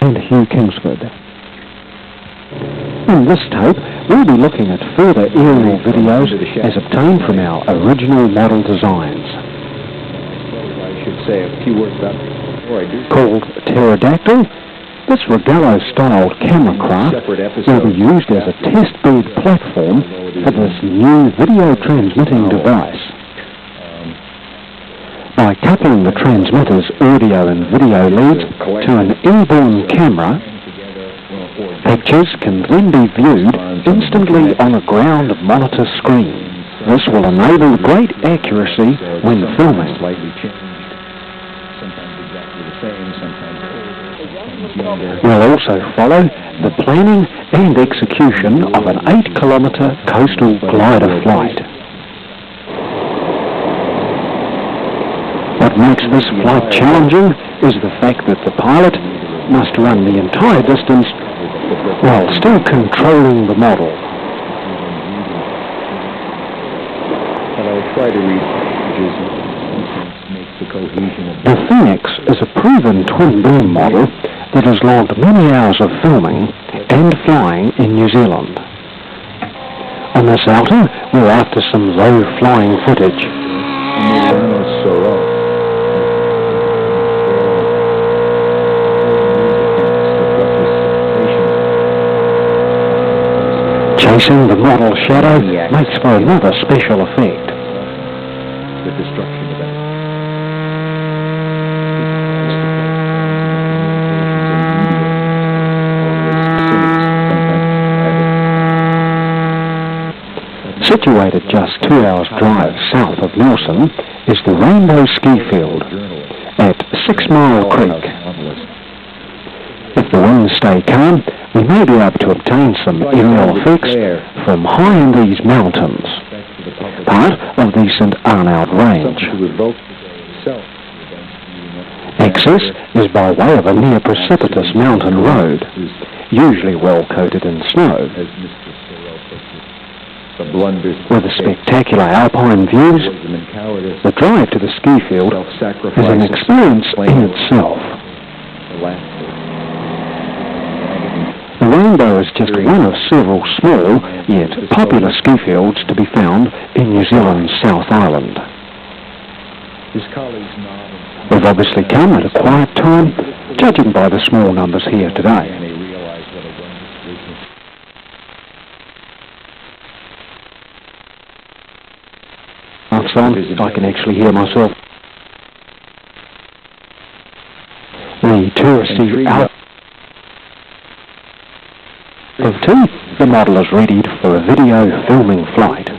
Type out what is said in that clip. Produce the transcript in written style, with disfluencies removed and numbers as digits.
and Hugh Kingsford. In this tape, we'll be looking at further aerial videos as obtained from our original model designs. I should say a few words about before I do. Called Pterodactyl, this Rogallo-styled camera craft will be used as a test bed platform for this new video transmitting device. By coupling the transmitter's audio and video leads to an airborne camera, pictures can then be viewed instantly on a ground monitor screen. This will enable great accuracy when filming. We'll also follow the planning and execution of an 8-kilometre coastal glider flight. What makes this flight challenging is the fact that the pilot must run the entire distance while still controlling the model. The Phoenix is a proven twin-boom model that has logged many hours of filming and flying in New Zealand. On this outing, we're after some low-flying footage. Chasing the model shadow makes for another special effect. The destruction event. Situated just 2 hours drive south of Nelson is the Rainbow Ski Field at 6 Mile Creek. If the winds stay calm, we may be able to obtain some aerial effects from high in these mountains, part of the St Arnaud Range. Access is by way of a near precipitous mountain road, usually well coated in snow. With the spectacular alpine views, the drive to the ski field is an experience in itself. The Rainbow is just one of several small, yet popular ski fields to be found in New Zealand's South Island. We've obviously come at a quiet time, judging by the small numbers here today. I can actually hear myself. The touristy out of 2, the model is readied for a video filming flight.